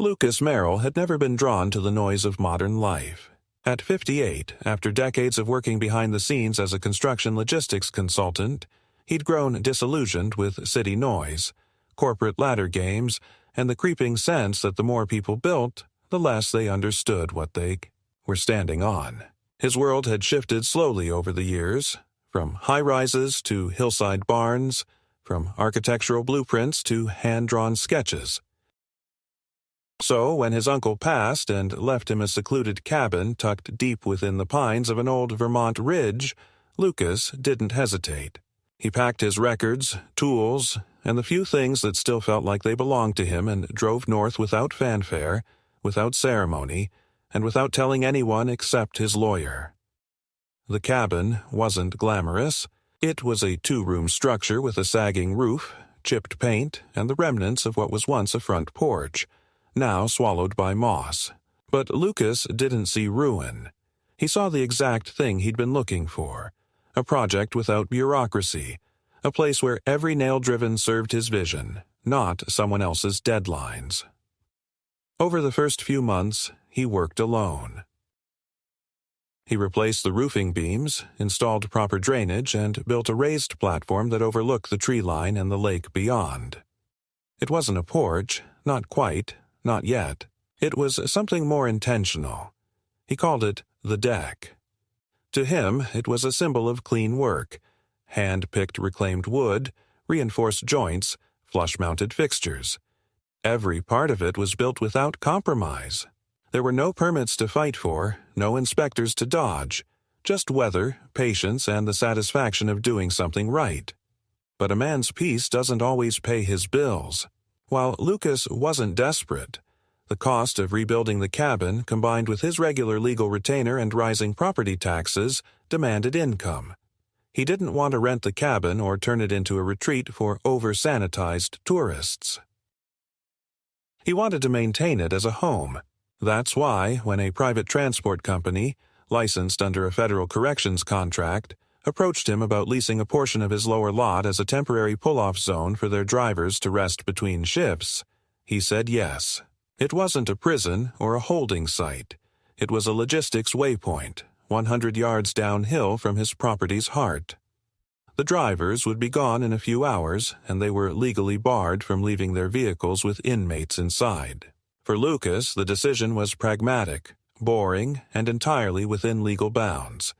Lucas Merrill had never been drawn to the noise of modern life. At 58, after decades of working behind the scenes as a construction logistics consultant, he'd grown disillusioned with city noise, corporate ladder games, and the creeping sense that the more people built, the less they understood what they were standing on. His world had shifted slowly over the years, from high-rises to hillside barns, from architectural blueprints to hand-drawn sketches. So, when his uncle passed and left him a secluded cabin tucked deep within the pines of an old Vermont ridge, Lucas didn't hesitate. He packed his records, tools, and the few things that still felt like they belonged to him and drove north without fanfare, without ceremony, and without telling anyone except his lawyer. The cabin wasn't glamorous. It was a two-room structure with a sagging roof, chipped paint, and the remnants of what was once a front porch, now swallowed by moss. But Lucas didn't see ruin. He saw the exact thing he'd been looking for, a project without bureaucracy, a place where every nail-driven served his vision, not someone else's deadlines. Over the first few months, he worked alone. He replaced the roofing beams, installed proper drainage, and built a raised platform that overlooked the tree line and the lake beyond. It wasn't a porch, not quite, not yet. It was something more intentional. He called it the deck. To him, it was a symbol of clean work, hand-picked reclaimed wood, reinforced joints, flush-mounted fixtures. Every part of it was built without compromise. There were no permits to fight for, no inspectors to dodge, just weather, patience, and the satisfaction of doing something right. But a man's peace doesn't always pay his bills. While Lucas wasn't desperate, the cost of rebuilding the cabin, combined with his regular legal retainer and rising property taxes, demanded income. He didn't want to rent the cabin or turn it into a retreat for over-sanitized tourists. He wanted to maintain it as a home. That's why, when a private transport company, licensed under a federal corrections contract, approached him about leasing a portion of his lower lot as a temporary pull-off zone for their drivers to rest between shifts, he said yes. It wasn't a prison or a holding site. It was a logistics waypoint, 100 yards downhill from his property's heart. The drivers would be gone in a few hours, and they were legally barred from leaving their vehicles with inmates inside. For Lucas, the decision was pragmatic, boring, and entirely within legal bounds.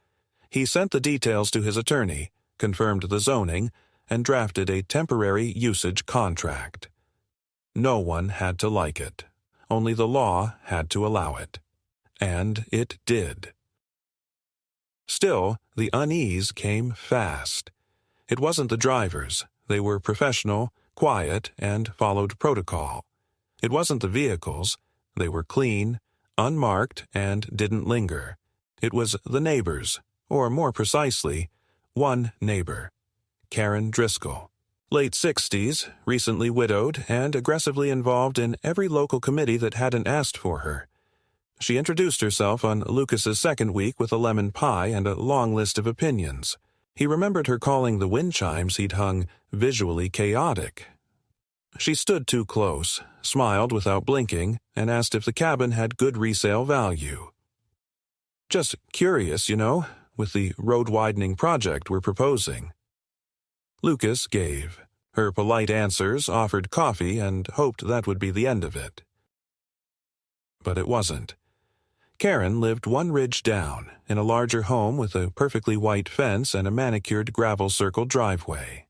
He sent the details to his attorney, confirmed the zoning, and drafted a temporary usage contract. No one had to like it. Only the law had to allow it. And it did. Still, the unease came fast. It wasn't the drivers. They were professional, quiet, and followed protocol. It wasn't the vehicles. They were clean, unmarked, and didn't linger. It was the neighbors, or more precisely, one neighbor, Karen Driscoll. Late 60s, recently widowed, and aggressively involved in every local committee that hadn't asked for her. She introduced herself on Lucas's second week with a lemon pie and a long list of opinions. He remembered her calling the wind chimes he'd hung visually chaotic. She stood too close, smiled without blinking, and asked if the cabin had good resale value. "Just curious, with the road-widening project we're proposing." Lucas gave. Her polite answers offered coffee and hoped that would be the end of it. But it wasn't. Karen lived one ridge down, in a larger home with a perfectly white fence and a manicured gravel-circled driveway.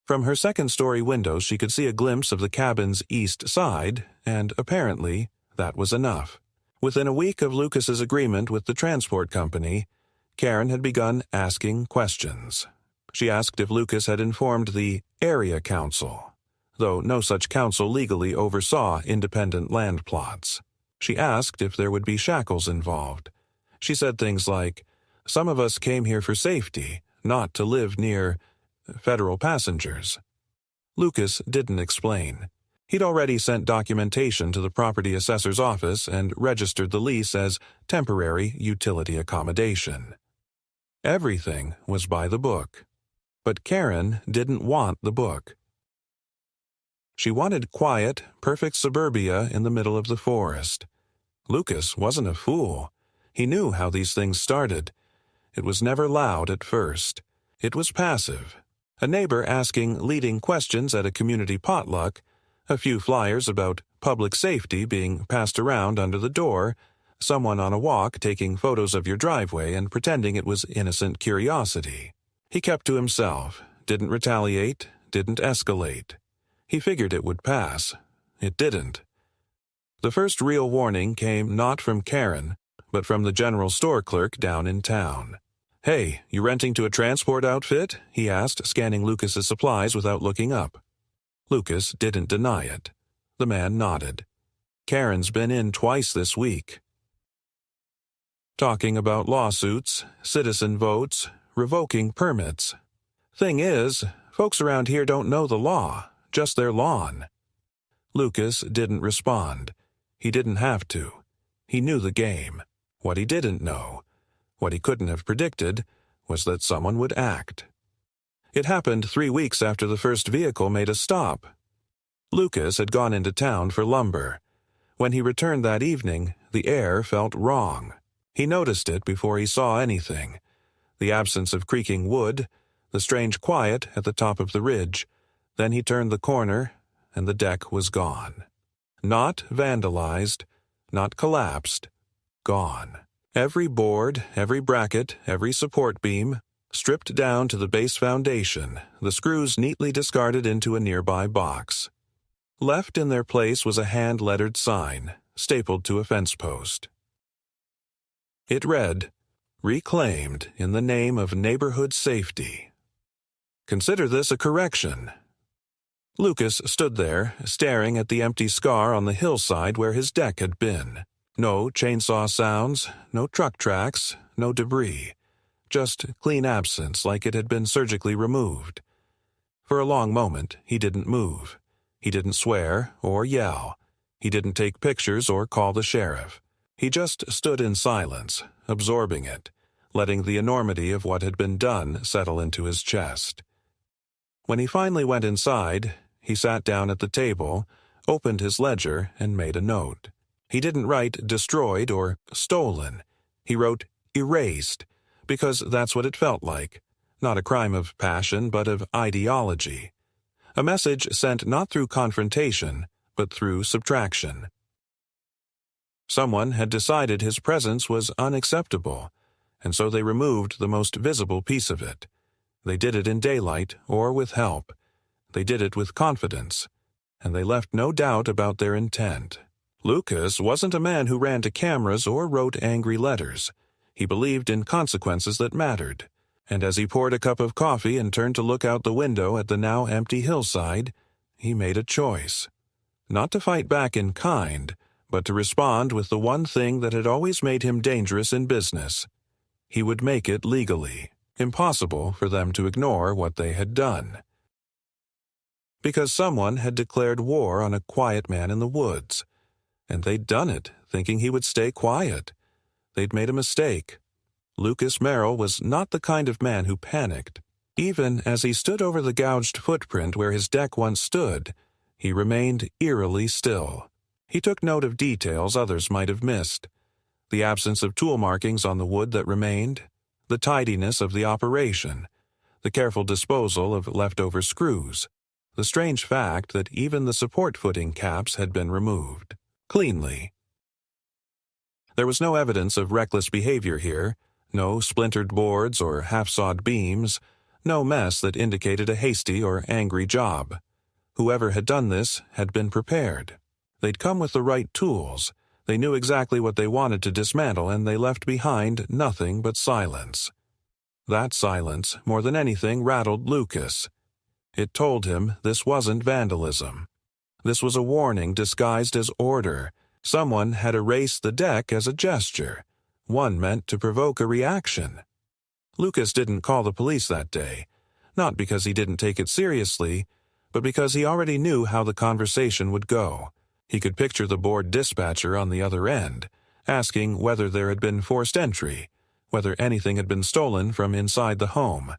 From her second-story window she could see a glimpse of the cabin's east side, and apparently that was enough. Within a week of Lucas's agreement with the transport company, Karen had begun asking questions. She asked if Lucas had informed the area council, though no such council legally oversaw independent land plots. She asked if there would be shackles involved. She said things like, "Some of us came here for safety, not to live near federal passengers." Lucas didn't explain. He'd already sent documentation to the property assessor's office and registered the lease as temporary utility accommodation. Everything was by the book. But Karen didn't want the book. She wanted quiet, perfect suburbia in the middle of the forest. Lucas wasn't a fool. He knew how these things started. It was never loud at first. It was passive. A neighbor asking leading questions at a community potluck, a few flyers about public safety being passed around under the door, someone on a walk taking photos of your driveway and pretending it was innocent curiosity. He kept to himself, didn't retaliate, didn't escalate. He figured it would pass. It didn't. The first real warning came not from Karen, but from the general store clerk down in town. "Hey, you renting to a transport outfit?" he asked, scanning Lucas's supplies without looking up. Lucas didn't deny it. The man nodded. "Karen's been in twice this week." Talking about lawsuits, citizen votes, revoking permits. "Thing is, folks around here don't know the law, just their lawn." Lucas didn't respond. He didn't have to. He knew the game. What he didn't know, what he couldn't have predicted, was that someone would act. It happened 3 weeks after the first vehicle made a stop. Lucas had gone into town for lumber. When he returned that evening, the air felt wrong. He noticed it before he saw anything. The absence of creaking wood, the strange quiet at the top of the ridge. Then he turned the corner, and the deck was gone. Not vandalized, not collapsed, gone. Every board, every bracket, every support beam, stripped down to the base foundation, the screws neatly discarded into a nearby box. Left in their place was a hand-lettered sign, stapled to a fence post. It read, "Reclaimed in the name of neighborhood safety. Consider this a correction." Lucas stood there, staring at the empty scar on the hillside where his deck had been. No chainsaw sounds, no truck tracks, no debris. Just clean absence like it had been surgically removed. For a long moment, he didn't move. He didn't swear or yell. He didn't take pictures or call the sheriff. He just stood in silence, absorbing it, letting the enormity of what had been done settle into his chest. When he finally went inside, he sat down at the table, opened his ledger, and made a note. He didn't write destroyed or stolen. He wrote erased, because that's what it felt like. Not a crime of passion, but of ideology. A message sent not through confrontation, but through subtraction. Someone had decided his presence was unacceptable, and so they removed the most visible piece of it. They did it in daylight or with help. They did it with confidence, and they left no doubt about their intent. Lucas wasn't a man who ran to cameras or wrote angry letters. He believed in consequences that mattered, and as he poured a cup of coffee and turned to look out the window at the now empty hillside, he made a choice. Not to fight back in kind, but to respond with the one thing that had always made him dangerous in business. He would make it legally. Impossible for them to ignore what they had done. Because someone had declared war on a quiet man in the woods. And they'd done it, thinking he would stay quiet. They'd made a mistake. Lucas Merrill was not the kind of man who panicked. Even as he stood over the gouged footprint where his deck once stood, he remained eerily still. He took note of details others might have missed. The absence of tool markings on the wood that remained, the tidiness of the operation, the careful disposal of leftover screws, the strange fact that even the support footing caps had been removed. Cleanly. There was no evidence of reckless behavior here, no splintered boards or half-sawed beams, no mess that indicated a hasty or angry job. Whoever had done this had been prepared. They'd come with the right tools. They knew exactly what they wanted to dismantle, and they left behind nothing but silence. That silence, more than anything, rattled Lucas. It told him this wasn't vandalism. This was a warning disguised as order. Someone had erased the deck as a gesture, one meant to provoke a reaction. Lucas didn't call the police that day, not because he didn't take it seriously, but because he already knew how the conversation would go. He could picture the bored dispatcher on the other end, asking whether there had been forced entry, whether anything had been stolen from inside the home.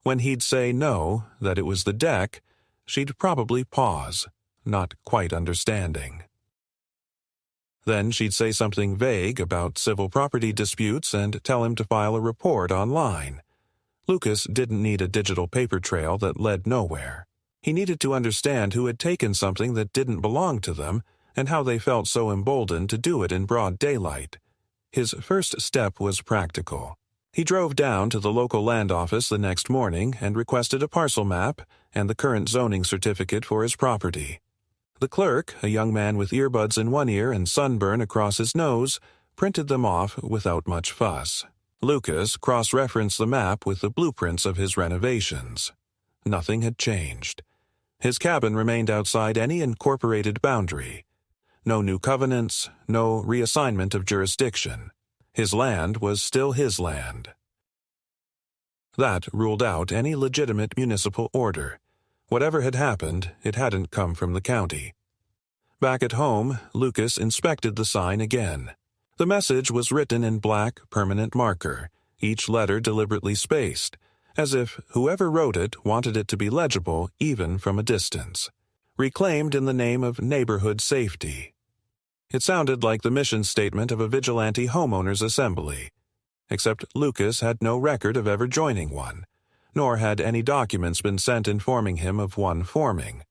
When he'd say no, that it was the deck, she'd probably pause, not quite understanding. Then she'd say something vague about civil property disputes and tell him to file a report online. Lucas didn't need a digital paper trail that led nowhere. He needed to understand who had taken something that didn't belong to them and how they felt so emboldened to do it in broad daylight. His first step was practical. He drove down to the local land office the next morning and requested a parcel map and the current zoning certificate for his property. The clerk, a young man with earbuds in one ear and sunburn across his nose, printed them off without much fuss. Lucas cross-referenced the map with the blueprints of his renovations. Nothing had changed. His cabin remained outside any incorporated boundary. No new covenants, no reassignment of jurisdiction. His land was still his land. That ruled out any legitimate municipal order. Whatever had happened, it hadn't come from the county. Back at home, Lucas inspected the sign again. The message was written in black permanent marker, each letter deliberately spaced, as if whoever wrote it wanted it to be legible even from a distance. Reclaimed in the name of neighborhood safety. It sounded like the mission statement of a vigilante homeowners assembly, except Lucas had no record of ever joining one, nor had any documents been sent informing him of one forming.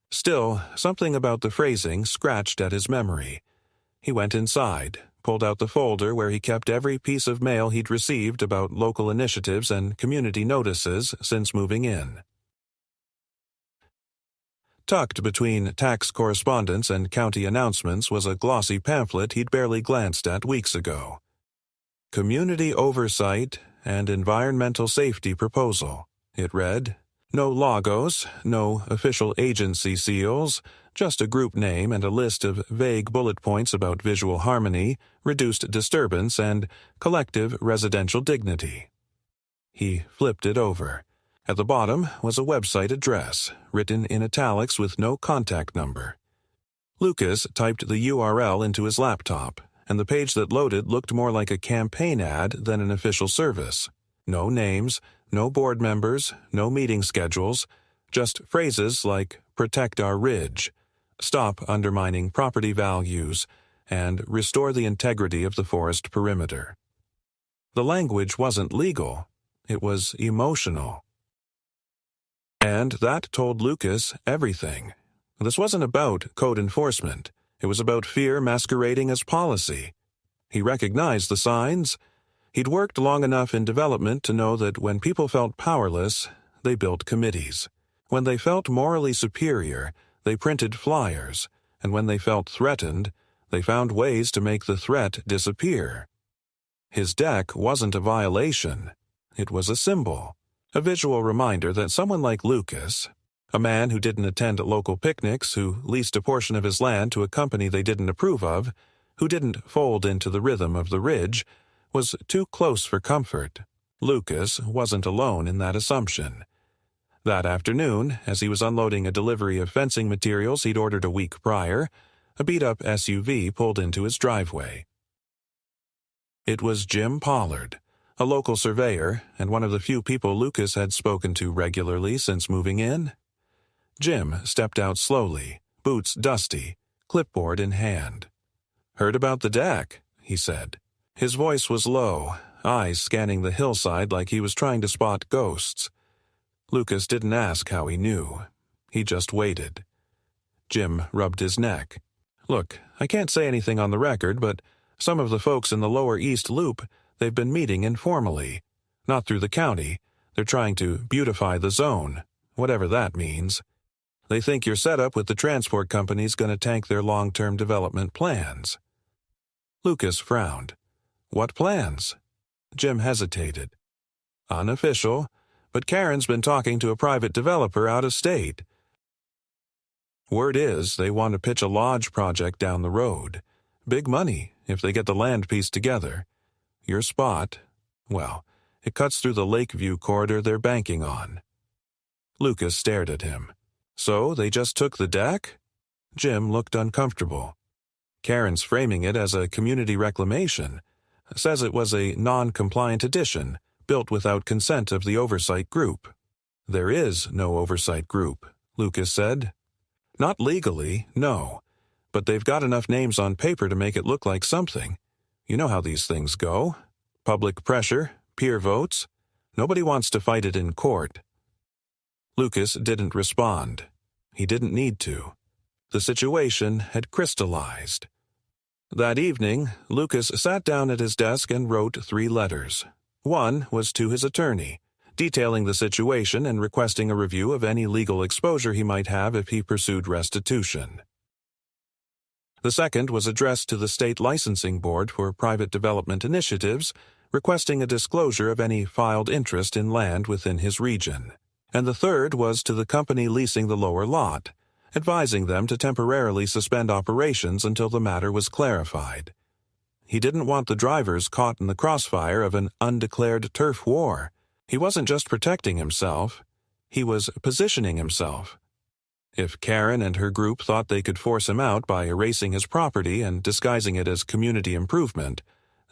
Still, something about the phrasing scratched at his memory. He went inside, pulled out the folder where he kept every piece of mail he'd received about local initiatives and community notices since moving in. Tucked between tax correspondence and county announcements was a glossy pamphlet he'd barely glanced at weeks ago. Community Oversight and Environmental Safety Proposal, it read. No logos, no official agency seals, just a group name and a list of vague bullet points about visual harmony, reduced disturbance, and collective residential dignity. He flipped it over. At the bottom was a website address, written in italics with no contact number. Lucas typed the URL into his laptop, and the page that loaded looked more like a campaign ad than an official service. No names, no board members, no meeting schedules, just phrases like protect our ridge, stop undermining property values, and restore the integrity of the forest perimeter. The language wasn't legal, it was emotional. And that told Lucas everything. This wasn't about code enforcement. It was about fear masquerading as policy. He recognized the signs. He'd worked long enough in development to know that when people felt powerless, they built committees. When they felt morally superior, they printed flyers. And when they felt threatened, they found ways to make the threat disappear. His deck wasn't a violation. It was a symbol. A visual reminder that someone like Lucas, a man who didn't attend local picnics, who leased a portion of his land to a company they didn't approve of, who didn't fold into the rhythm of the ridge, was too close for comfort. Lucas wasn't alone in that assumption. That afternoon, as he was unloading a delivery of fencing materials he'd ordered a week prior, a beat-up SUV pulled into his driveway. It was Jim Pollard, a local surveyor and one of the few people Lucas had spoken to regularly since moving in. Jim stepped out slowly, boots dusty, clipboard in hand. "Heard about the deck," he said. His voice was low, eyes scanning the hillside like he was trying to spot ghosts. Lucas didn't ask how he knew. He just waited. Jim rubbed his neck. "Look, I can't say anything on the record, but some of the folks in the Lower East Loop, they've been meeting informally. Not through the county. They're trying to beautify the zone, whatever that means. They think your setup with the transport company's going to tank their long-term development plans." Lucas frowned. "What plans?" Jim hesitated. "Unofficial, but Karen's been talking to a private developer out of state. Word is they want to pitch a lodge project down the road. Big money if they get the land piece together. Your spot, well, it cuts through the Lakeview corridor they're banking on." Lucas stared at him. "So they just took the deck?" Jim looked uncomfortable. "Karen's framing it as a community reclamation. Says it was a non-compliant addition, built without consent of the oversight group." "There is no oversight group," Lucas said. Not legally, no. But they've got enough names on paper to make it look like something. You know how these things go. Public pressure, peer votes. Nobody wants to fight it in court. Lucas didn't respond. He didn't need to. The situation had crystallized. That evening, Lucas sat down at his desk and wrote 3 letters. One was to his attorney, detailing the situation and requesting a review of any legal exposure he might have if he pursued restitution. The second was addressed to the State Licensing Board for Private Development Initiatives, requesting a disclosure of any filed interest in land within his region. And the third was to the company leasing the lower lot, advising them to temporarily suspend operations until the matter was clarified. He didn't want the drivers caught in the crossfire of an undeclared turf war. He wasn't just protecting himself, he was positioning himself. If Karen and her group thought they could force him out by erasing his property and disguising it as community improvement,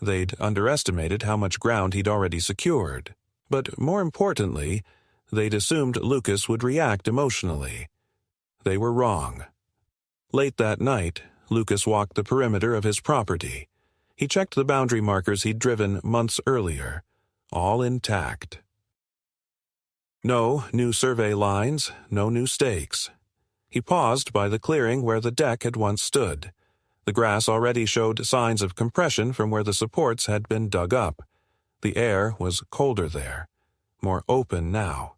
they'd underestimated how much ground he'd already secured. But more importantly, they'd assumed Lucas would react emotionally. They were wrong. Late that night, Lucas walked the perimeter of his property. He checked the boundary markers he'd driven months earlier, all intact. No new survey lines, no new stakes. He paused by the clearing where the deck had once stood. The grass already showed signs of compression from where the supports had been dug up. The air was colder there, more open now,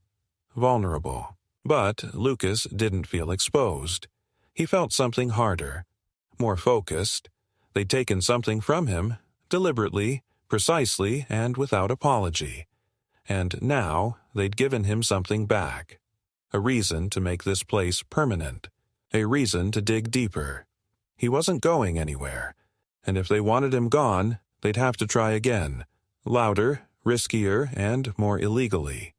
vulnerable. But Lucas didn't feel exposed. He felt something harder, more focused. They'd taken something from him, deliberately, precisely, and without apology. And now they'd given him something back. A reason to make this place permanent. A reason to dig deeper. He wasn't going anywhere. And if they wanted him gone, they'd have to try again. Louder, riskier, and more illegally.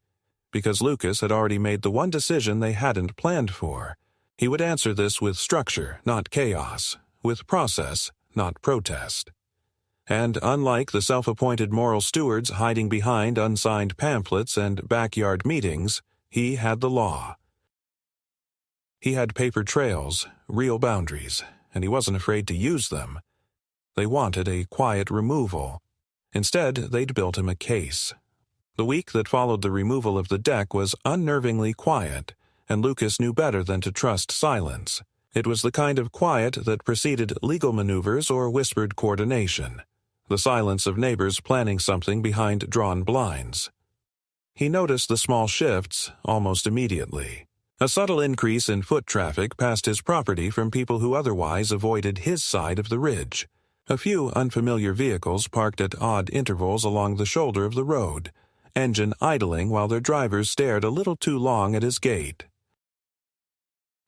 Because Lucas had already made the one decision they hadn't planned for. He would answer this with structure, not chaos. With process, not protest. And unlike the self-appointed moral stewards hiding behind unsigned pamphlets and backyard meetings, he had the law. He had paper trails, real boundaries, and he wasn't afraid to use them. They wanted a quiet removal. Instead, they'd built him a case. The week that followed the removal of the deck was unnervingly quiet, and Lucas knew better than to trust silence. It was the kind of quiet that preceded legal maneuvers or whispered coordination, the silence of neighbors planning something behind drawn blinds. He noticed the small shifts almost immediately. A subtle increase in foot traffic past his property from people who otherwise avoided his side of the ridge. A few unfamiliar vehicles parked at odd intervals along the shoulder of the road, engine idling while their drivers stared a little too long at his gate.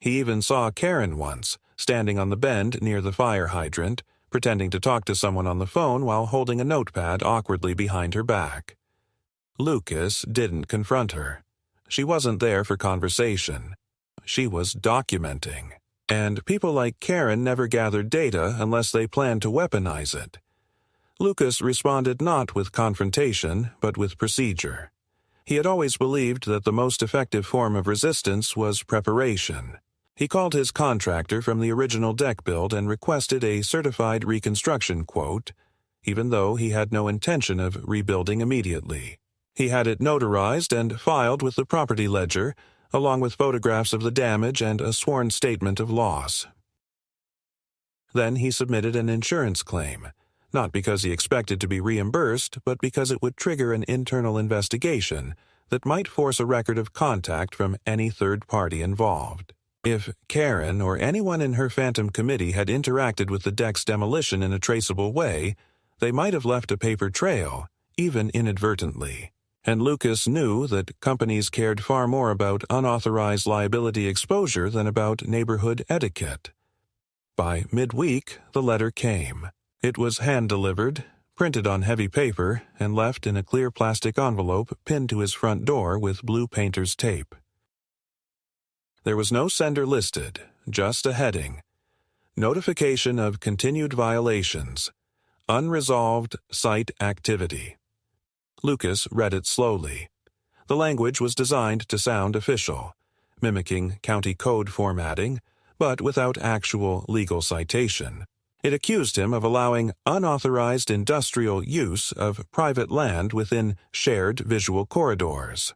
He even saw Karen once, standing on the bend near the fire hydrant, pretending to talk to someone on the phone while holding a notepad awkwardly behind her back. Lucas didn't confront her. She wasn't there for conversation. She was documenting. And people like Karen never gathered data unless they planned to weaponize it. Lucas responded not with confrontation, but with procedure. He had always believed that the most effective form of resistance was preparation. He called his contractor from the original deck build and requested a certified reconstruction quote, even though he had no intention of rebuilding immediately. He had it notarized and filed with the property ledger, along with photographs of the damage and a sworn statement of loss. Then he submitted an insurance claim, not because he expected to be reimbursed, but because it would trigger an internal investigation that might force a record of contact from any third party involved. If Karen or anyone in her phantom committee had interacted with the deck's demolition in a traceable way, they might have left a paper trail, even inadvertently. And Lucas knew that companies cared far more about unauthorized liability exposure than about neighborhood etiquette. By midweek, the letter came. It was hand-delivered, printed on heavy paper, and left in a clear plastic envelope pinned to his front door with blue painter's tape. There was no sender listed, just a heading. Notification of continued violations. Unresolved site activity. Lucas read it slowly. The language was designed to sound official. mimicking county code formatting, but without actual legal citation. It accused him of allowing unauthorized industrial use of private land within shared visual corridors.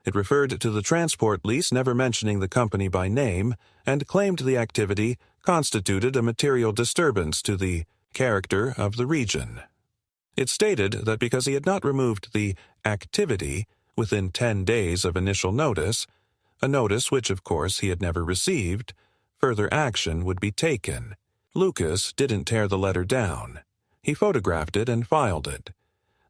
It referred to the transport lease, never mentioning the company by name, and claimed the activity constituted a material disturbance to the character of the region. It stated that because he had not removed the activity within 10 days of initial notice, a notice which, of course, he had never received, further action would be taken. Lucas didn't tear the letter down. He photographed it and filed it.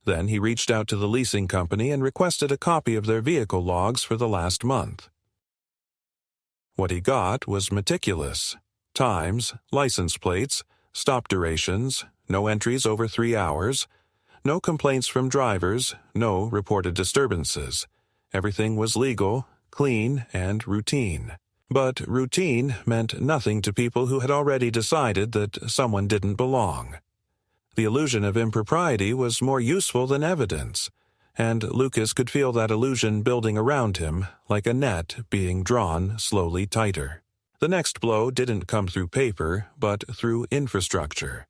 Then he reached out to the leasing company and requested a copy of their vehicle logs for the last month. What he got was meticulous. Times, license plates, stop durations, no entries over 3 hours, no complaints from drivers, no reported disturbances. Everything was legal, clean, and routine. But routine meant nothing to people who had already decided that someone didn't belong. The illusion of impropriety was more useful than evidence, and Lucas could feel that illusion building around him like a net being drawn slowly tighter. The next blow didn't come through paper, but through infrastructure.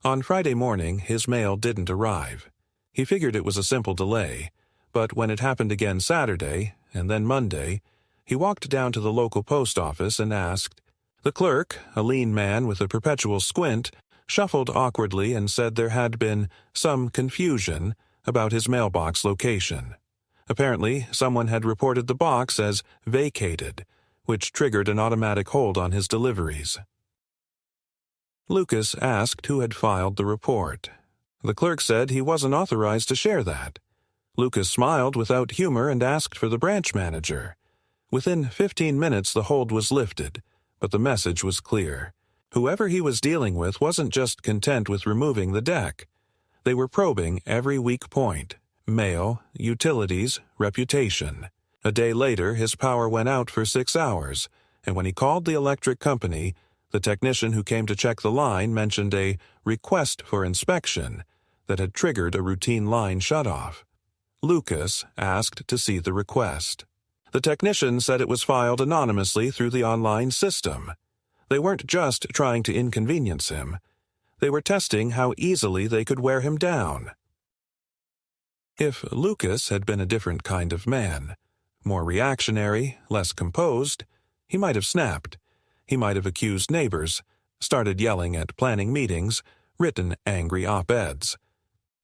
On Friday morning, his mail didn't arrive. He figured it was a simple delay, but when it happened again Saturday, and then Monday, he walked down to the local post office and asked. The clerk, a lean man with a perpetual squint, shuffled awkwardly and said there had been some confusion about his mailbox location. Apparently, someone had reported the box as vacated, which triggered an automatic hold on his deliveries. Lucas asked who had filed the report. The clerk said he wasn't authorized to share that. Lucas smiled without humor and asked for the branch manager. Within 15 minutes the hold was lifted, but the message was clear. Whoever he was dealing with wasn't just content with removing the deck. They were probing every weak point: mail, utilities, reputation. A day later, his power went out for 6 hours, and when he called the electric company, the technician who came to check the line mentioned a request for inspection that had triggered a routine line shutoff. Lucas asked to see the request. The technician said it was filed anonymously through the online system. They weren't just trying to inconvenience him. They were testing how easily they could wear him down. If Lucas had been a different kind of man, more reactionary, less composed, he might have snapped. He might have accused neighbors, started yelling at planning meetings, written angry op-eds.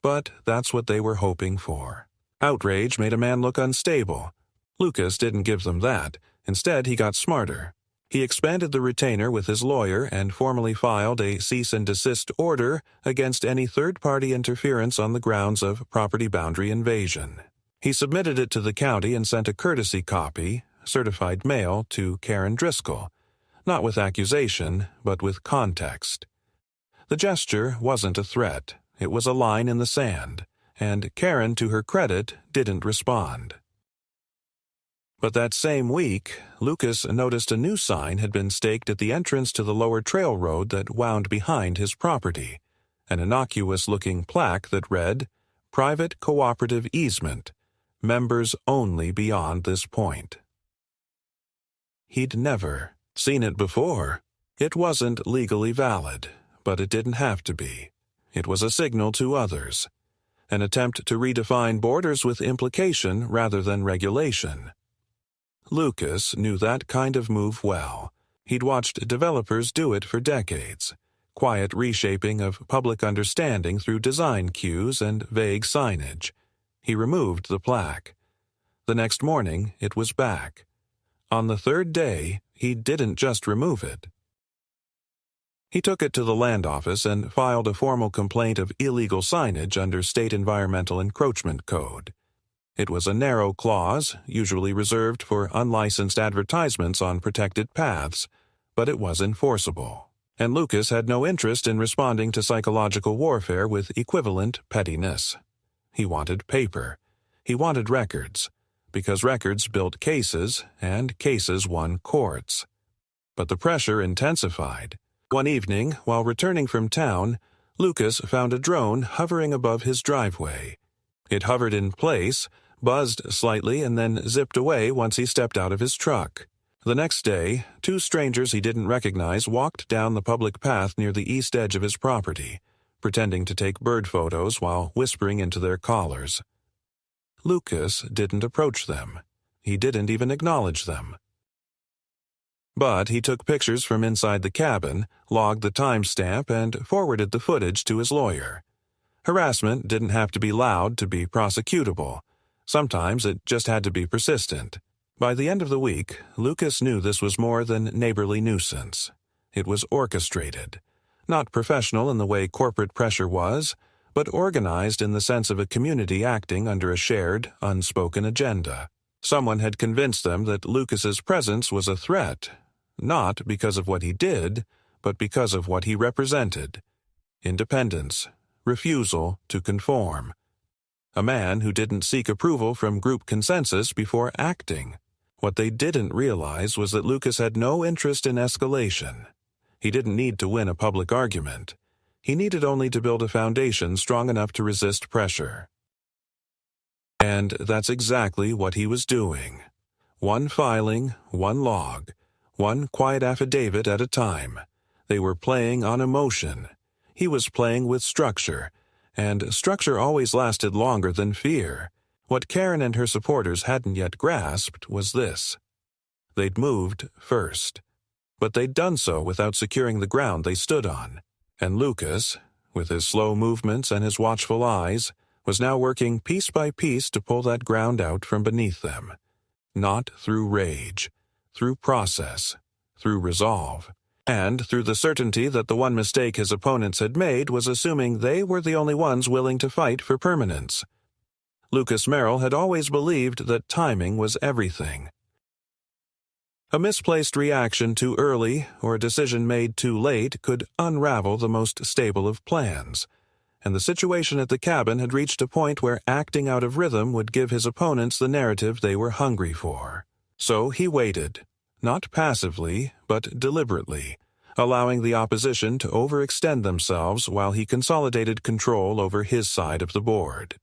But that's what they were hoping for. Outrage made a man look unstable. Lucas didn't give them that. Instead, he got smarter. He expanded the retainer with his lawyer and formally filed a cease and desist order against any third-party interference on the grounds of property boundary invasion. He submitted it to the county and sent a courtesy copy, certified mail, to Karen Driscoll, not with accusation, but with context. The gesture wasn't a threat. It was a line in the sand, and Karen, to her credit, didn't respond. But that same week, Lucas noticed a new sign had been staked at the entrance to the lower trail road that wound behind his property, an innocuous-looking plaque that read, "Private Cooperative Easement, Members Only Beyond This Point." He'd never seen it before. It wasn't legally valid, but it didn't have to be. It was a signal to others, an attempt to redefine borders with implication rather than regulation. Lucas knew that kind of move well. He'd watched developers do it for decades. Quiet reshaping of public understanding through design cues and vague signage. He removed the plaque. The next morning, it was back. On the third day, he didn't just remove it. He took it to the land office and filed a formal complaint of illegal signage under State Environmental Encroachment Code. It was a narrow clause, usually reserved for unlicensed advertisements on protected paths, but it was enforceable. And Lucas had no interest in responding to psychological warfare with equivalent pettiness. He wanted paper. He wanted records, because records built cases, and cases won courts. But the pressure intensified. One evening, while returning from town, Lucas found a drone hovering above his driveway. It hovered in place, buzzed slightly, and then zipped away once he stepped out of his truck. The next day, two strangers he didn't recognize walked down the public path near the east edge of his property, pretending to take bird photos while whispering into their collars. Lucas didn't approach them. He didn't even acknowledge them. But he took pictures from inside the cabin, logged the timestamp, and forwarded the footage to his lawyer. Harassment didn't have to be loud to be prosecutable. Sometimes it just had to be persistent. By the end of the week, Lucas knew this was more than neighborly nuisance. It was orchestrated. Not professional in the way corporate pressure was, but organized in the sense of a community acting under a shared, unspoken agenda. Someone had convinced them that Lucas's presence was a threat, not because of what he did, but because of what he represented. Independence, refusal to conform. A man who didn't seek approval from group consensus before acting. What they didn't realize was that Lucas had no interest in escalation. He didn't need to win a public argument. He needed only to build a foundation strong enough to resist pressure. And that's exactly what he was doing. One filing, one log, one quiet affidavit at a time. They were playing on emotion. He was playing with structure, and structure always lasted longer than fear. What Karen and her supporters hadn't yet grasped was this. They'd moved first, but they'd done so without securing the ground they stood on. And Lucas, with his slow movements and his watchful eyes, was now working piece by piece to pull that ground out from beneath them. Not through rage, through process, through resolve, and through the certainty that the one mistake his opponents had made was assuming they were the only ones willing to fight for permanence. Lucas Merrill had always believed that timing was everything. A misplaced reaction too early or a decision made too late could unravel the most stable of plans, and the situation at the cabin had reached a point where acting out of rhythm would give his opponents the narrative they were hungry for. So he waited, not passively, but deliberately, allowing the opposition to overextend themselves while he consolidated control over his side of the board.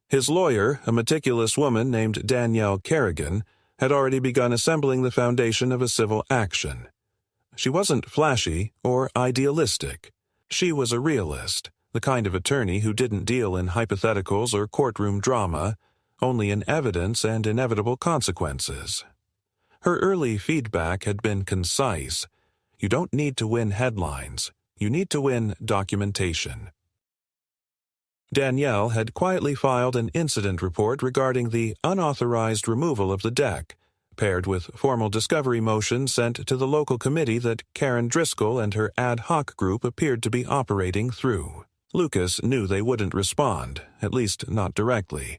His lawyer, a meticulous woman named Danielle Kerrigan, had already begun assembling the foundation of a civil action. She wasn't flashy or idealistic. She was a realist, the kind of attorney who didn't deal in hypotheticals or courtroom drama, only in evidence and inevitable consequences. Her early feedback had been concise. You don't need to win headlines. You need to win documentation. Danielle had quietly filed an incident report regarding the unauthorized removal of the deck, paired with formal discovery motions sent to the local committee that Karen Driscoll and her ad hoc group appeared to be operating through. Lucas knew they wouldn't respond, at least not directly.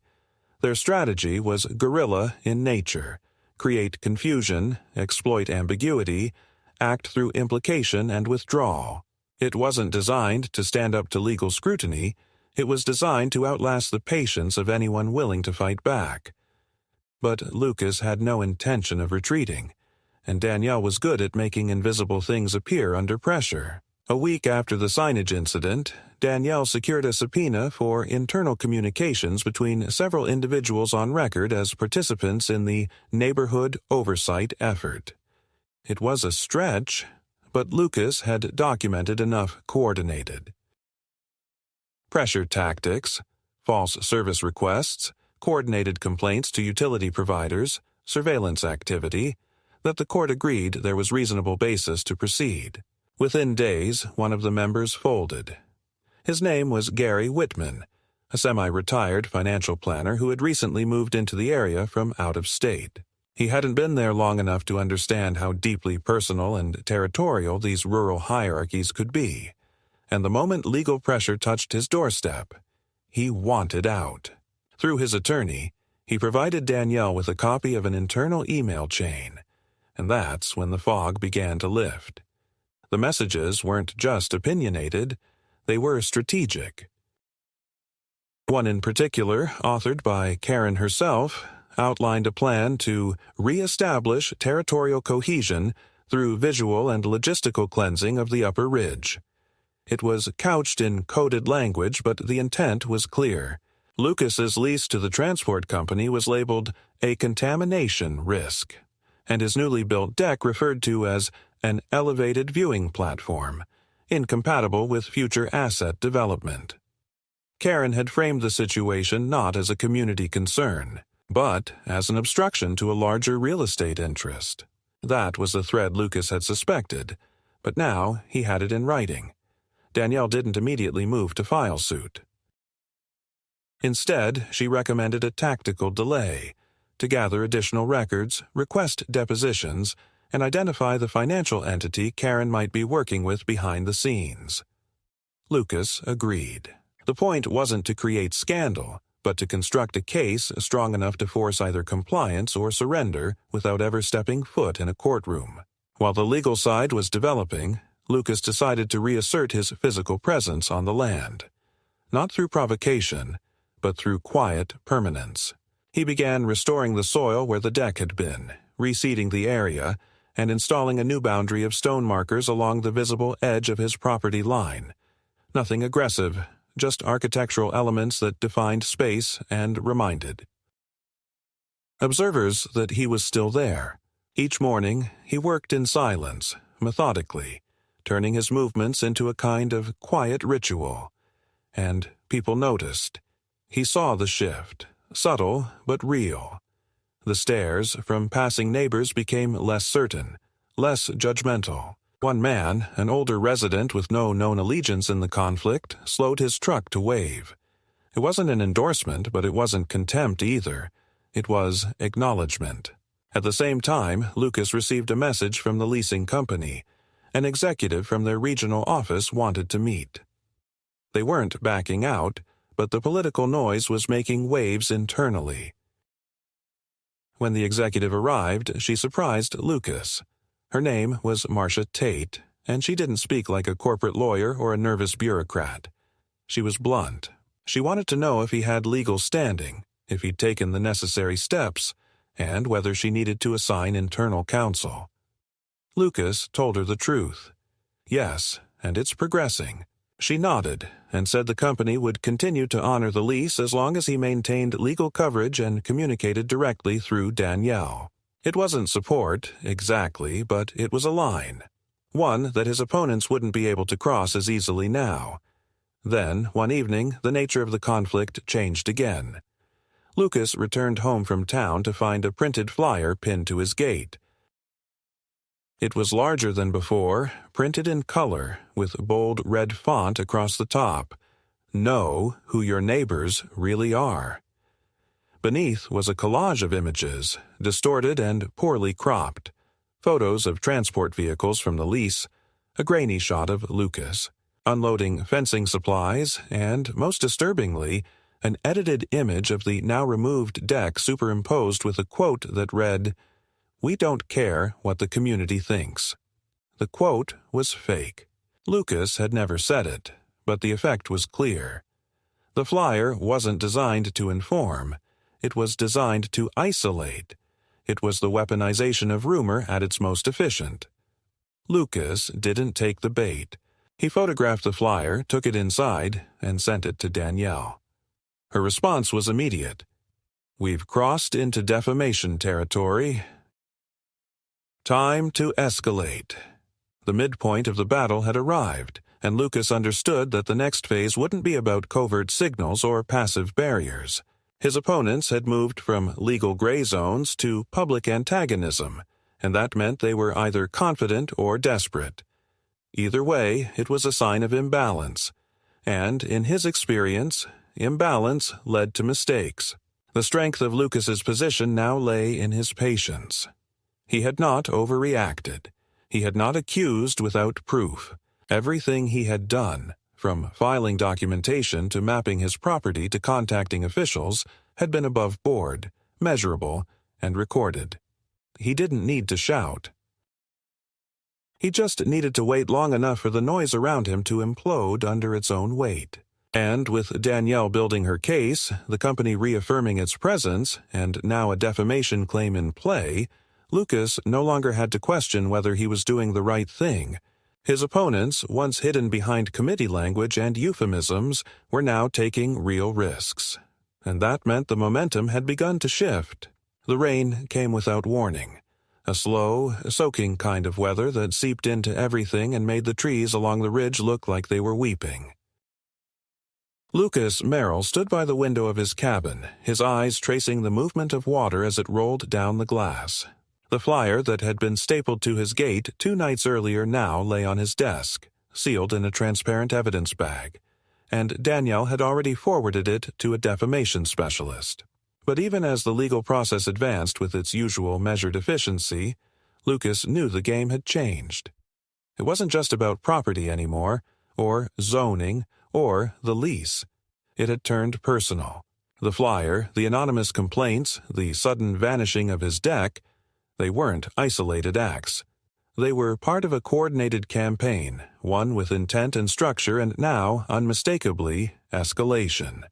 Their strategy was guerrilla in nature: create confusion, exploit ambiguity, act through implication and withdrawal. It wasn't designed to stand up to legal scrutiny. It was designed to outlast the patience of anyone willing to fight back. But Lucas had no intention of retreating, and Danielle was good at making invisible things appear under pressure. A week after the signage incident, Danielle secured a subpoena for internal communications between several individuals on record as participants in the neighborhood oversight effort. It was a stretch, but Lucas had documented enough coordinated. Pressure tactics, false service requests, coordinated complaints to utility providers, surveillance activity, that the court agreed there was reasonable basis to proceed. Within days, one of the members folded. His name was Gary Whitman, a semi-retired financial planner who had recently moved into the area from out of state. He hadn't been there long enough to understand how deeply personal and territorial these rural hierarchies could be. And the moment legal pressure touched his doorstep, he wanted out. Through his attorney, he provided Danielle with a copy of an internal email chain, and that's when the fog began to lift. The messages weren't just opinionated, they were strategic. One in particular, authored by Karen herself, outlined a plan to re-establish territorial cohesion through visual and logistical cleansing of the upper ridge. It was couched in coded language, but the intent was clear. Lucas's lease to the transport company was labeled a contamination risk, and his newly built deck referred to as an elevated viewing platform, incompatible with future asset development. Karen had framed the situation not as a community concern, but as an obstruction to a larger real estate interest. That was the thread Lucas had suspected, but now he had it in writing. Danielle didn't immediately move to file suit. Instead, she recommended a tactical delay to gather additional records, request depositions, and identify the financial entity Karen might be working with behind the scenes. Lucas agreed. The point wasn't to create scandal, but to construct a case strong enough to force either compliance or surrender without ever stepping foot in a courtroom. While the legal side was developing, Lucas decided to reassert his physical presence on the land. Not through provocation, but through quiet permanence. He began restoring the soil where the deck had been, reseeding the area, and installing a new boundary of stone markers along the visible edge of his property line. Nothing aggressive, just architectural elements that defined space and reminded observers that he was still there. Each morning, he worked in silence, methodically, turning his movements into a kind of quiet ritual. And people noticed. He saw the shift, subtle but real. The stares from passing neighbors became less certain, less judgmental. One man, an older resident with no known allegiance in the conflict, slowed his truck to wave. It wasn't an endorsement, but it wasn't contempt either. It was acknowledgement. At the same time, Lucas received a message from the leasing company. An executive from their regional office wanted to meet. They weren't backing out, but the political noise was making waves internally. When the executive arrived, she surprised Lucas. Her name was Marcia Tate, and she didn't speak like a corporate lawyer or a nervous bureaucrat. She was blunt. She wanted to know if he had legal standing, if he'd taken the necessary steps, and whether she needed to assign internal counsel. Lucas told her the truth. Yes, and it's progressing. She nodded and said the company would continue to honor the lease as long as he maintained legal coverage and communicated directly through Danielle. It wasn't support, exactly, but it was a line. One that his opponents wouldn't be able to cross as easily now. Then, one evening, the nature of the conflict changed again. Lucas returned home from town to find a printed flyer pinned to his gate. It was larger than before, printed in color, with bold red font across the top. Know who your neighbors really are. Beneath was a collage of images, distorted and poorly cropped. Photos of transport vehicles from the lease, a grainy shot of Lucas, unloading fencing supplies, and, most disturbingly, an edited image of the now-removed deck superimposed with a quote that read, "We don't care what the community thinks." The quote was fake. Lucas had never said it, but the effect was clear. The flyer wasn't designed to inform. It was designed to isolate. It was the weaponization of rumor at its most efficient. Lucas didn't take the bait. He photographed the flyer, took it inside, and sent it to Danielle. Her response was immediate. "We've crossed into defamation territory. Time to escalate." The midpoint of the battle had arrived, and Lucas understood that the next phase wouldn't be about covert signals or passive barriers. His opponents had moved from legal gray zones to public antagonism, and that meant they were either confident or desperate. Either way, it was a sign of imbalance, and, in his experience, imbalance led to mistakes. The strength of Lucas's position now lay in his patience. He had not overreacted. He had not accused without proof. Everything he had done, from filing documentation to mapping his property to contacting officials, had been above board, measurable, and recorded. He didn't need to shout. He just needed to wait long enough for the noise around him to implode under its own weight. And with Danielle building her case, the company reaffirming its presence, and now a defamation claim in play, Lucas no longer had to question whether he was doing the right thing. His opponents, once hidden behind committee language and euphemisms, were now taking real risks. And that meant the momentum had begun to shift. The rain came without warning. a slow, soaking kind of weather that seeped into everything and made the trees along the ridge look like they were weeping. Lucas Merrill stood by the window of his cabin, his eyes tracing the movement of water as it rolled down the glass. The flyer that had been stapled to his gate 2 nights earlier now lay on his desk, sealed in a transparent evidence bag, and Danielle had already forwarded it to a defamation specialist. But even as the legal process advanced with its usual measured efficiency, Lucas knew the game had changed. It wasn't just about property anymore, or zoning, or the lease. It had turned personal. The flyer, the anonymous complaints, the sudden vanishing of his deck, they weren't isolated acts. They were part of a coordinated campaign, one with intent and structure and now, unmistakably, escalation.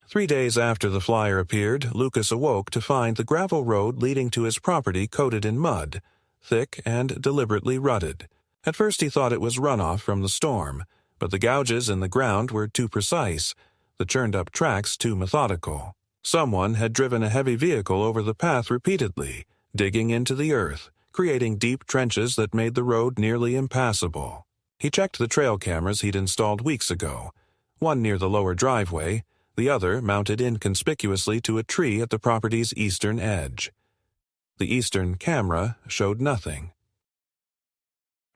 3 days after the flyer appeared, Lucas awoke to find the gravel road leading to his property coated in mud, thick and deliberately rutted. At first he thought it was runoff from the storm, but the gouges in the ground were too precise, the churned-up tracks too methodical. Someone had driven a heavy vehicle over the path repeatedly, digging into the earth, creating deep trenches that made the road nearly impassable. He checked the trail cameras he'd installed weeks ago, one near the lower driveway, the other mounted inconspicuously to a tree at the property's eastern edge. The eastern camera showed nothing.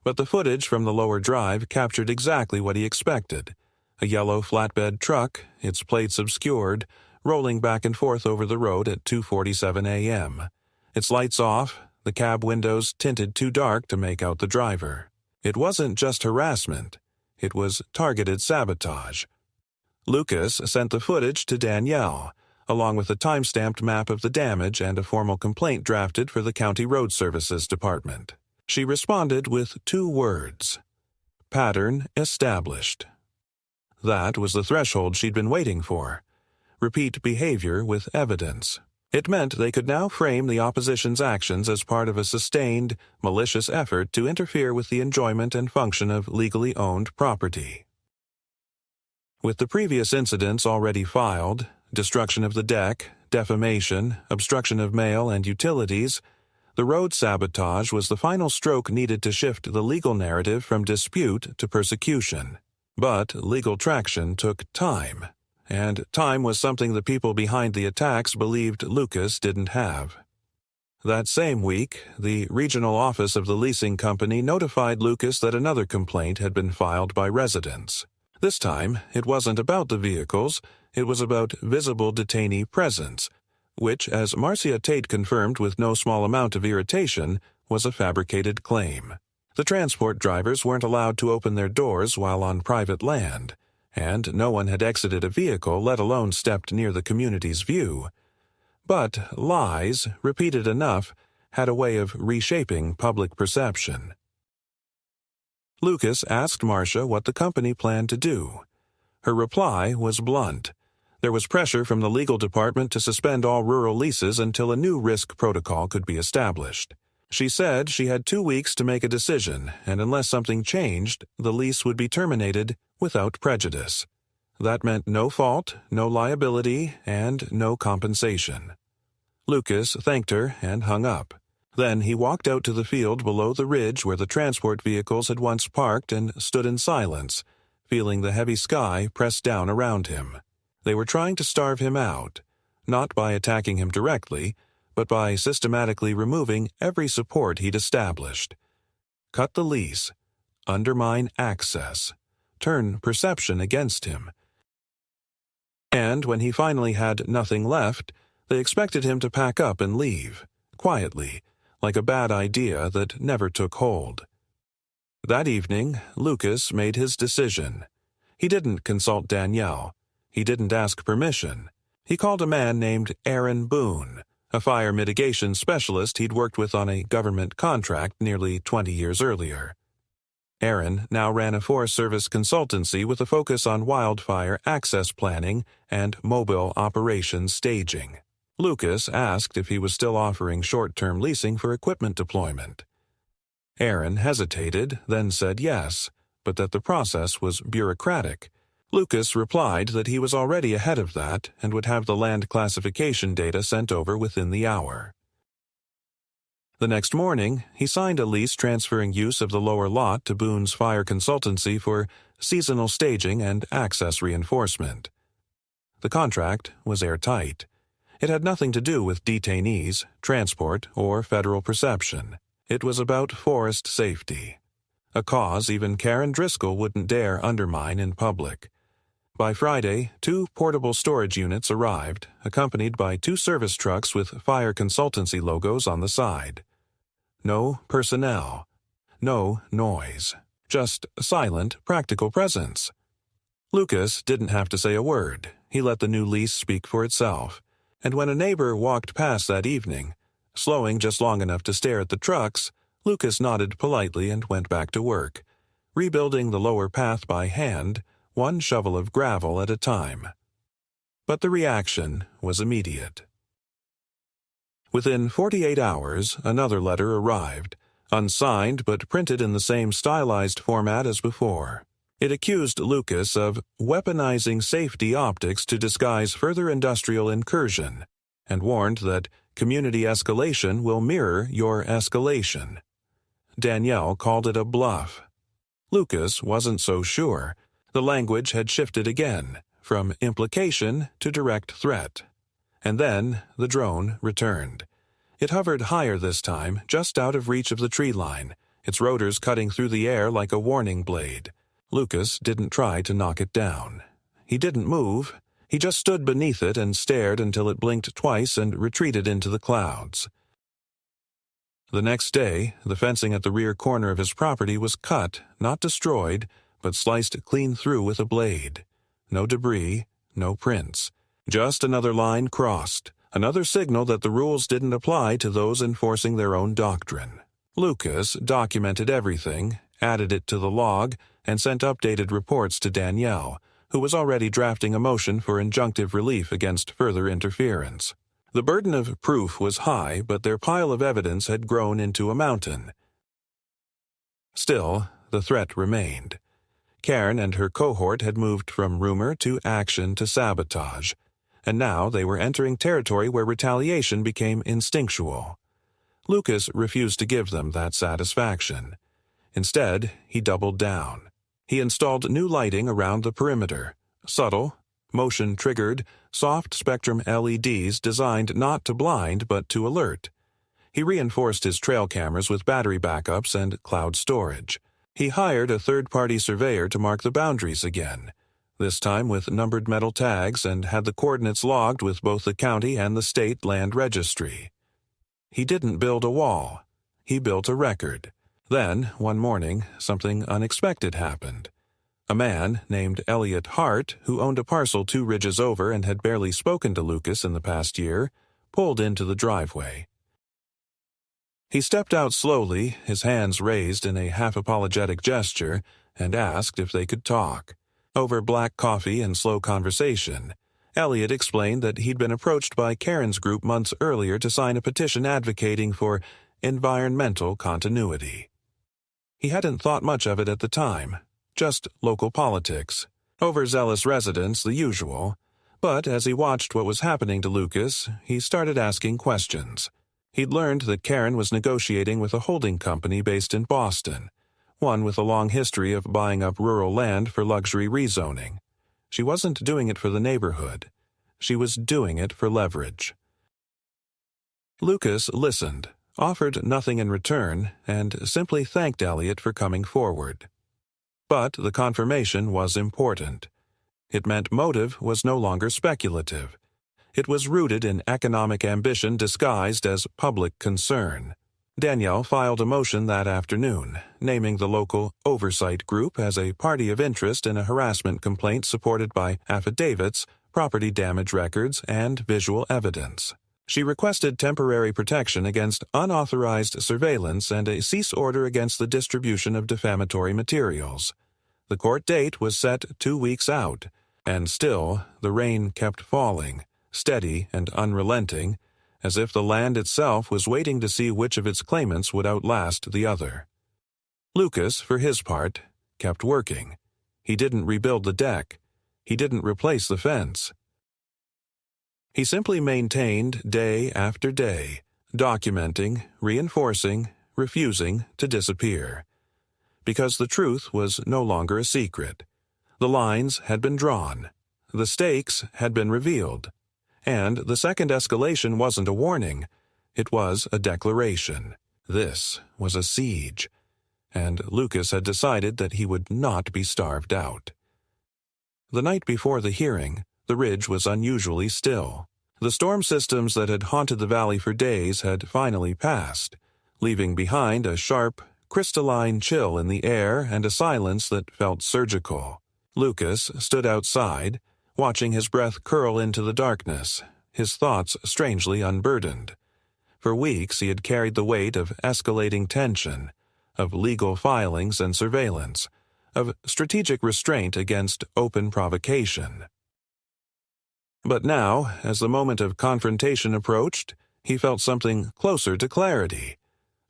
But the footage from the lower drive captured exactly what he expected. A yellow flatbed truck, its plates obscured, rolling back and forth over the road at 2:47 a.m. Its lights off, the cab windows tinted too dark to make out the driver. It wasn't just harassment. It was targeted sabotage. Lucas sent the footage to Danielle, along with a time-stamped map of the damage and a formal complaint drafted for the County Road Services Department. She responded with 2 words: pattern established. That was the threshold she'd been waiting for. Repeat behavior with evidence. It meant they could now frame the opposition's actions as part of a sustained, malicious effort to interfere with the enjoyment and function of legally owned property. With the previous incidents already filed, destruction of the deck, defamation, obstruction of mail and utilities, the road sabotage was the final stroke needed to shift the legal narrative from dispute to persecution. But legal traction took time, and time was something the people behind the attacks believed Lucas didn't have. That same week, the regional office of the leasing company notified Lucas that another complaint had been filed by residents. This time, it wasn't about the vehicles, it was about visible detainee presence, which, as Marcia Tate confirmed with no small amount of irritation, was a fabricated claim. The transport drivers weren't allowed to open their doors while on private land, and no one had exited a vehicle, let alone stepped near the community's view. But lies, repeated enough, had a way of reshaping public perception. Lucas asked Marcia what the company planned to do. Her reply was blunt. There was pressure from the legal department to suspend all rural leases until a new risk protocol could be established. She said she had 2 weeks to make a decision, and unless something changed, the lease would be terminated without prejudice. That meant no fault, no liability, and no compensation. Lucas thanked her and hung up. Then he walked out to the field below the ridge where the transport vehicles had once parked and stood in silence, feeling the heavy sky press down around him. They were trying to starve him out, not by attacking him directly, but by systematically removing every support he'd established. Cut the lease, undermine access, turn perception against him. And when he finally had nothing left, they expected him to pack up and leave, quietly, like a bad idea that never took hold. That evening, Lucas made his decision. He didn't consult Danielle. He didn't ask permission. He called a man named Aaron Boone, a fire mitigation specialist he'd worked with on a government contract nearly 20 years earlier. Aaron now ran a Forest Service consultancy with a focus on wildfire access planning and mobile operations staging. Lucas asked if he was still offering short-term leasing for equipment deployment. Aaron hesitated, then said yes, but that the process was bureaucratic. Lucas replied that he was already ahead of that and would have the land classification data sent over within the hour. The next morning, he signed a lease transferring use of the lower lot to Boone's Fire Consultancy for seasonal staging and access reinforcement. The contract was airtight. It had nothing to do with detainees, transport, or federal perception. It was about forest safety, a cause even Karen Driscoll wouldn't dare undermine in public. By Friday, 2 portable storage units arrived, accompanied by 2 service trucks with fire consultancy logos on the side. No personnel. No noise. Just silent, practical presence. Lucas didn't have to say a word. He let the new lease speak for itself. And when a neighbor walked past that evening, slowing just long enough to stare at the trucks, Lucas nodded politely and went back to work, rebuilding the lower path by hand, 1 shovel of gravel at a time. But the reaction was immediate. Within 48 hours, another letter arrived, unsigned but printed in the same stylized format as before. It accused Lucas of weaponizing safety optics to disguise further industrial incursion, and warned that community escalation will mirror your escalation. Danielle called it a bluff. Lucas wasn't so sure. The language had shifted again, from implication to direct threat. And then the drone returned. It hovered higher this time, just out of reach of the tree line, its rotors cutting through the air like a warning blade. Lucas didn't try to knock it down. He didn't move. He just stood beneath it and stared until it blinked twice and retreated into the clouds. The next day, the fencing at the rear corner of his property was cut, not destroyed, but sliced clean through with a blade. No debris, no prints. Just another line crossed, another signal that the rules didn't apply to those enforcing their own doctrine. Lucas documented everything, added it to the log, and sent updated reports to Danielle, who was already drafting a motion for injunctive relief against further interference. The burden of proof was high, but their pile of evidence had grown into a mountain. Still, the threat remained. Karen and her cohort had moved from rumor to action to sabotage, and now they were entering territory where retaliation became instinctual. Lucas refused to give them that satisfaction. Instead, he doubled down. He installed new lighting around the perimeter, subtle, motion-triggered, soft-spectrum LEDs designed not to blind but to alert. He reinforced his trail cameras with battery backups and cloud storage. He hired a third-party surveyor to mark the boundaries again, this time with numbered metal tags, and had the coordinates logged with both the county and the state land registry. He didn't build a wall. He built a record. Then, one morning, something unexpected happened. A man named Elliot Hart, who owned a parcel 2 ridges over and had barely spoken to Lucas in the past year, pulled into the driveway. He stepped out slowly, his hands raised in a half-apologetic gesture, and asked if they could talk. Over black coffee and slow conversation, Elliot explained that he'd been approached by Karen's group months earlier to sign a petition advocating for environmental continuity. He hadn't thought much of it at the time, just local politics. Overzealous residents, the usual. But as he watched what was happening to Lucas, he started asking questions. He'd learned that Karen was negotiating with a holding company based in Boston, one with a long history of buying up rural land for luxury rezoning. She wasn't doing it for the neighborhood. She was doing it for leverage. Lucas listened, offered nothing in return, and simply thanked Elliot for coming forward. But the confirmation was important. It meant motive was no longer speculative. It was rooted in economic ambition disguised as public concern. Danielle filed a motion that afternoon, naming the local oversight group as a party of interest in a harassment complaint supported by affidavits, property damage records, and visual evidence. She requested temporary protection against unauthorized surveillance and a cease order against the distribution of defamatory materials. The court date was set 2 weeks out, and still the rain kept falling, steady and unrelenting, as if the land itself was waiting to see which of its claimants would outlast the other. Lucas, for his part, kept working. He didn't rebuild the deck. He didn't replace the fence. He simply maintained day after day, documenting, reinforcing, refusing to disappear. Because the truth was no longer a secret. The lines had been drawn. The stakes had been revealed. And the second escalation wasn't a warning. It was a declaration. This was a siege. And Lucas had decided that he would not be starved out. The night before the hearing, the ridge was unusually still. The storm systems that had haunted the valley for days had finally passed, leaving behind a sharp, crystalline chill in the air and a silence that felt surgical. Lucas stood outside, watching his breath curl into the darkness, his thoughts strangely unburdened. For weeks he had carried the weight of escalating tension, of legal filings and surveillance, of strategic restraint against open provocation. But now, as the moment of confrontation approached, he felt something closer to clarity.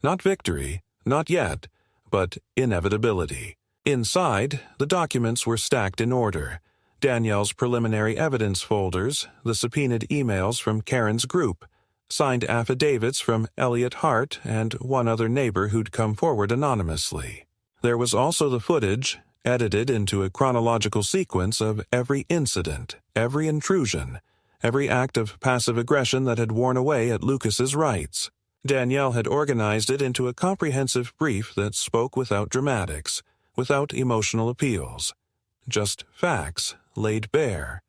Not victory, not yet, but inevitability. Inside, the documents were stacked in order. Danielle's preliminary evidence folders, the subpoenaed emails from Karen's group, signed affidavits from Elliot Hart and one other neighbor who'd come forward anonymously. There was also the footage, edited into a chronological sequence of every incident, every intrusion, every act of passive aggression that had worn away at Lucas's rights. Danielle had organized it into a comprehensive brief that spoke without dramatics, without emotional appeals. Just facts laid bare.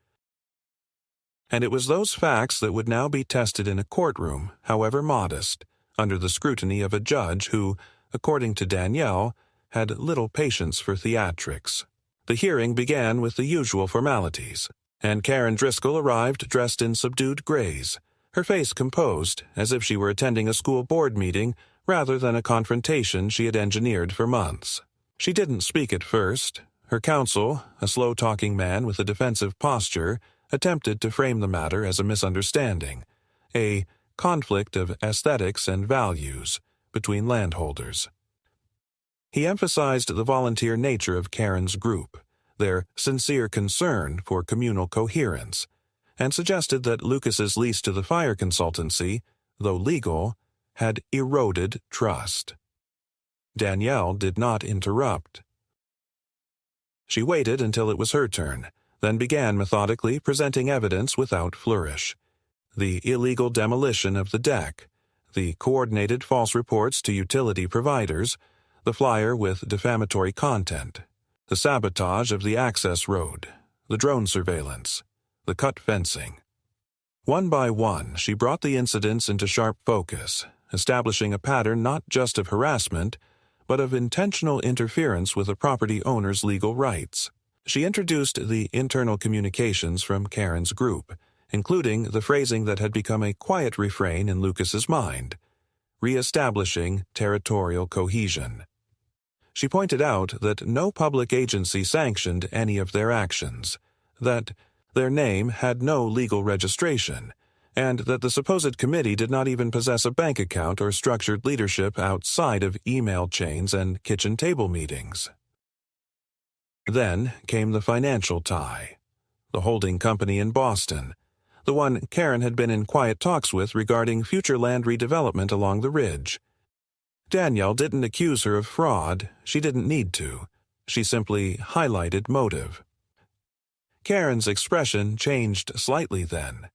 And it was those facts that would now be tested in a courtroom, however modest, under the scrutiny of a judge who, according to Danielle, had little patience for theatrics. The hearing began with the usual formalities, and Karen Driscoll arrived dressed in subdued grays, her face composed, as if she were attending a school board meeting rather than a confrontation she had engineered for months. She didn't speak at first. Her counsel, a slow-talking man with a defensive posture, attempted to frame the matter as a misunderstanding, a conflict of aesthetics and values between landholders. He emphasized the volunteer nature of Karen's group, their sincere concern for communal coherence, and suggested that Lucas's lease to the fire consultancy, though legal, had eroded trust. Danielle did not interrupt. She waited until it was her turn, then began methodically presenting evidence without flourish. The illegal demolition of the deck, the coordinated false reports to utility providers, the flyer with defamatory content, the sabotage of the access road, the drone surveillance, the cut fencing. One by one, she brought the incidents into sharp focus, establishing a pattern not just of harassment, but of intentional interference with a property owner's legal rights. She introduced the internal communications from Karen's group, including the phrasing that had become a quiet refrain in Lucas's mind, re-establishing territorial cohesion. She pointed out that no public agency sanctioned any of their actions, that their name had no legal registration, and that the supposed committee did not even possess a bank account or structured leadership outside of email chains and kitchen table meetings. Then came the financial tie, the holding company in Boston, the one Karen had been in quiet talks with regarding future land redevelopment along the ridge. Danielle didn't accuse her of fraud. She didn't need to. She simply highlighted motive. Karen's expression changed slightly then.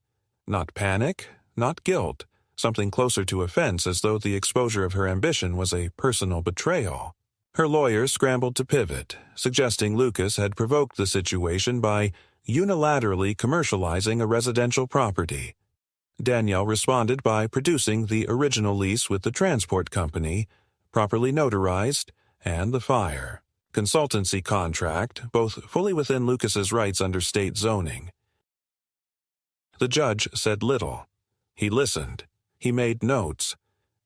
Not panic, not guilt, something closer to offense, as though the exposure of her ambition was a personal betrayal. Her lawyer scrambled to pivot, suggesting Lucas had provoked the situation by unilaterally commercializing a residential property. Danielle responded by producing the original lease with the transport company, properly notarized, and the fire consultancy contract, both fully within Lucas's rights under state zoning. The judge said little. He listened. He made notes.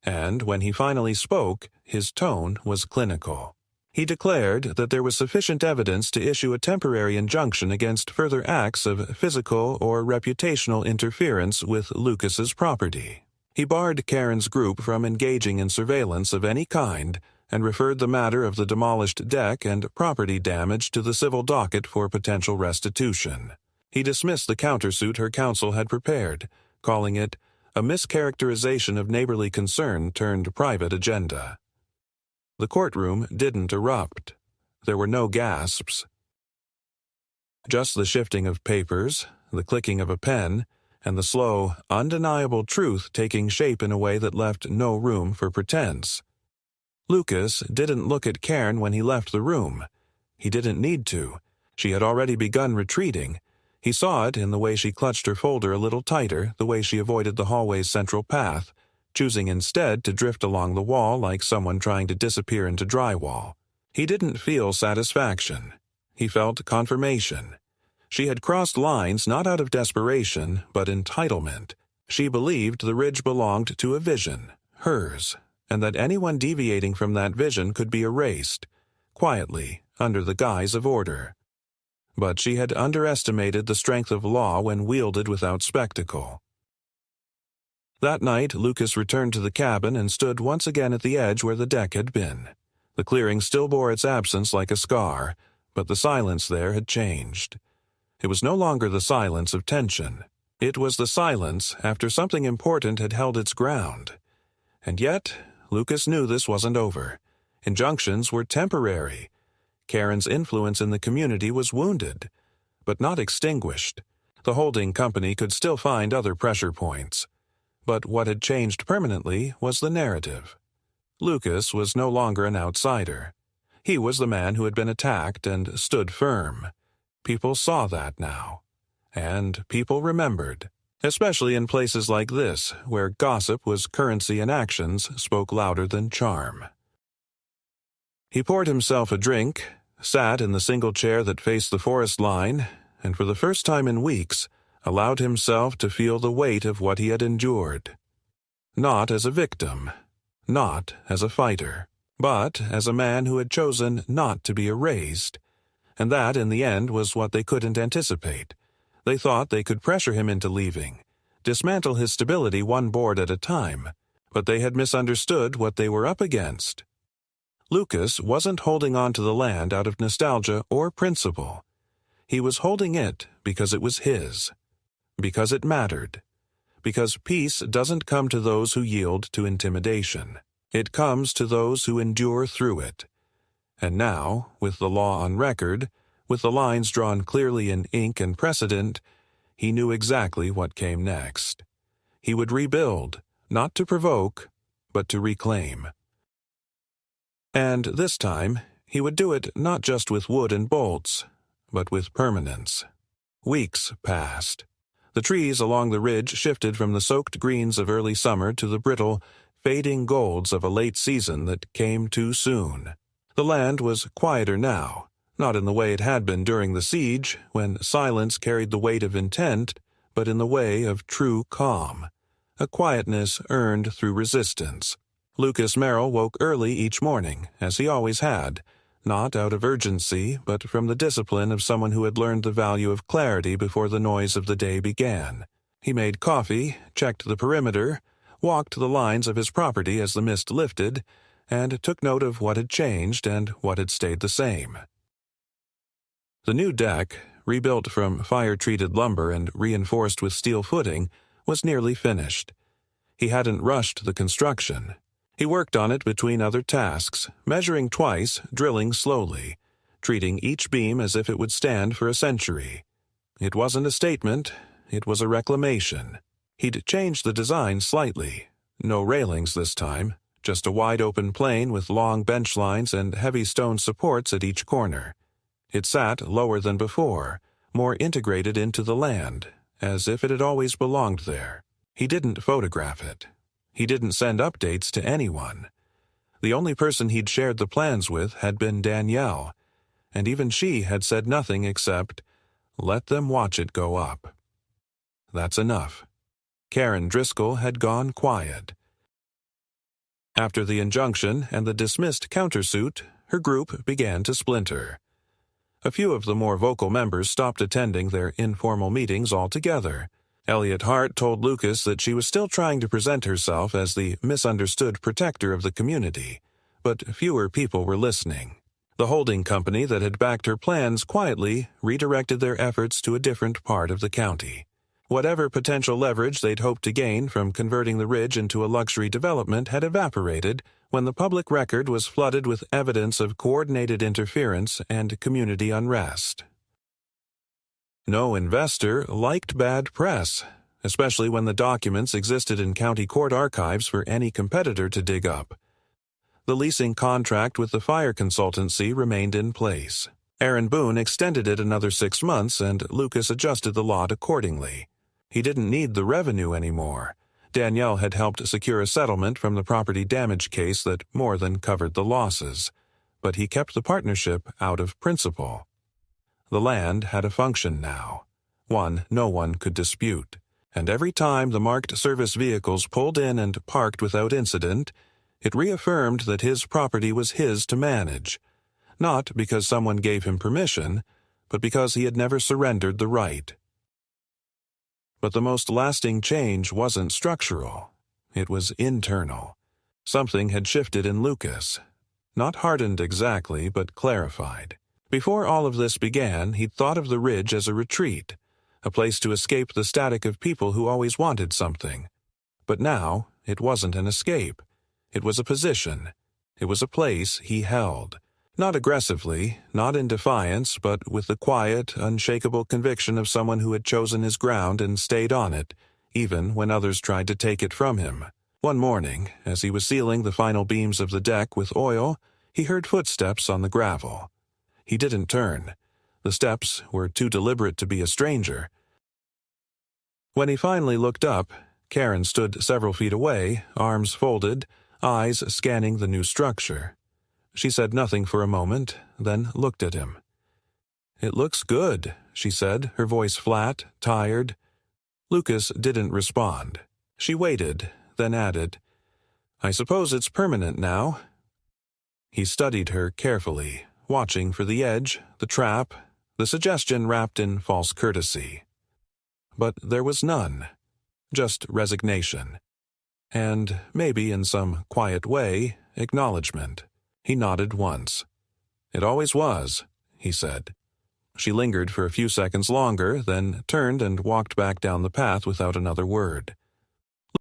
And when he finally spoke, his tone was clinical. He declared that there was sufficient evidence to issue a temporary injunction against further acts of physical or reputational interference with Lucas's property. He barred Karen's group from engaging in surveillance of any kind and referred the matter of the demolished deck and property damage to the civil docket for potential restitution. He dismissed the countersuit her counsel had prepared, calling it a mischaracterization of neighborly concern turned private agenda. The courtroom didn't erupt. There were no gasps. Just the shifting of papers, the clicking of a pen, and the slow, undeniable truth taking shape in a way that left no room for pretense. Lucas didn't look at Karen when he left the room. He didn't need to. She had already begun retreating. He saw it in the way she clutched her folder a little tighter, the way she avoided the hallway's central path, choosing instead to drift along the wall like someone trying to disappear into drywall. He didn't feel satisfaction. He felt confirmation. She had crossed lines not out of desperation, but entitlement. She believed the ridge belonged to a vision, hers, and that anyone deviating from that vision could be erased, quietly, under the guise of order. But she had underestimated the strength of law when wielded without spectacle. That night, Lucas returned to the cabin and stood once again at the edge where the deck had been. The clearing still bore its absence like a scar, but the silence there had changed. It was no longer the silence of tension. It was the silence after something important had held its ground. And yet, Lucas knew this wasn't over. Injunctions were temporary. Karen's influence in the community was wounded, but not extinguished. The holding company could still find other pressure points. But what had changed permanently was the narrative. Lucas was no longer an outsider. He was the man who had been attacked and stood firm. People saw that now. And people remembered, especially in places like this, where gossip was currency and actions spoke louder than charm. He poured himself a drink, sat in the single chair that faced the forest line, and for the first time in weeks, allowed himself to feel the weight of what he had endured. Not as a victim, not as a fighter, but as a man who had chosen not to be erased. And that, in the end, was what they couldn't anticipate. They thought they could pressure him into leaving, dismantle his stability one board at a time, but they had misunderstood what they were up against. Lucas wasn't holding on to the land out of nostalgia or principle. He was holding it because it was his, because it mattered, because peace doesn't come to those who yield to intimidation. It comes to those who endure through it. And now, with the law on record, with the lines drawn clearly in ink and precedent, he knew exactly what came next. He would rebuild, not to provoke, but to reclaim. And this time, he would do it not just with wood and bolts, but with permanence. Weeks passed. The trees along the ridge shifted from the soaked greens of early summer to the brittle, fading golds of a late season that came too soon. The land was quieter now, not in the way it had been during the siege, when silence carried the weight of intent, but in the way of true calm, a quietness earned through resistance. Lucas Merrill woke early each morning, as he always had, not out of urgency, but from the discipline of someone who had learned the value of clarity before the noise of the day began. He made coffee, checked the perimeter, walked the lines of his property as the mist lifted, and took note of what had changed and what had stayed the same. The new deck, rebuilt from fire-treated lumber and reinforced with steel footing, was nearly finished. He hadn't rushed the construction. He worked on it between other tasks, measuring twice, drilling slowly, treating each beam as if it would stand for a century. It wasn't a statement, it was a reclamation. He'd changed the design slightly. No railings this time, just a wide-open plane with long bench lines and heavy stone supports at each corner. It sat lower than before, more integrated into the land, as if it had always belonged there. He didn't photograph it. He didn't send updates to anyone. The only person he'd shared the plans with had been Danielle, and even she had said nothing except, "Let them watch it go up." That's enough. Karen Driscoll had gone quiet. After the injunction and the dismissed countersuit, her group began to splinter. A few of the more vocal members stopped attending their informal meetings altogether. Elliot Hart told Lucas that she was still trying to present herself as the misunderstood protector of the community, but fewer people were listening. The holding company that had backed her plans quietly redirected their efforts to a different part of the county. Whatever potential leverage they'd hoped to gain from converting the ridge into a luxury development had evaporated when the public record was flooded with evidence of coordinated interference and community unrest. No investor liked bad press, especially when the documents existed in county court archives for any competitor to dig up. The leasing contract with the fire consultancy remained in place. Aaron Boone extended it another 6 months, and Lucas adjusted the lot accordingly. He didn't need the revenue anymore. Danielle had helped secure a settlement from the property damage case that more than covered the losses, but he kept the partnership out of principle. The land had a function now, one no one could dispute, and every time the marked service vehicles pulled in and parked without incident, it reaffirmed that his property was his to manage, not because someone gave him permission, but because he had never surrendered the right. But the most lasting change wasn't structural. It was internal. Something had shifted in Lucas. Not hardened exactly, but clarified. Before all of this began, he'd thought of the ridge as a retreat, a place to escape the static of people who always wanted something. But now, it wasn't an escape. It was a position. It was a place he held. Not aggressively, not in defiance, but with the quiet, unshakable conviction of someone who had chosen his ground and stayed on it, even when others tried to take it from him. One morning, as he was sealing the final beams of the deck with oil, he heard footsteps on the gravel. He didn't turn. The steps were too deliberate to be a stranger. When he finally looked up, Karen stood several feet away, arms folded, eyes scanning the new structure. She said nothing for a moment, then looked at him. "It looks good," she said, her voice flat, tired. Lucas didn't respond. She waited, then added, "I suppose it's permanent now." He studied her carefully, watching for the edge, the trap, the suggestion wrapped in false courtesy. But there was none, just resignation. And, maybe in some quiet way, acknowledgement. He nodded once. "It always was," he said. She lingered for a few seconds longer, then turned and walked back down the path without another word.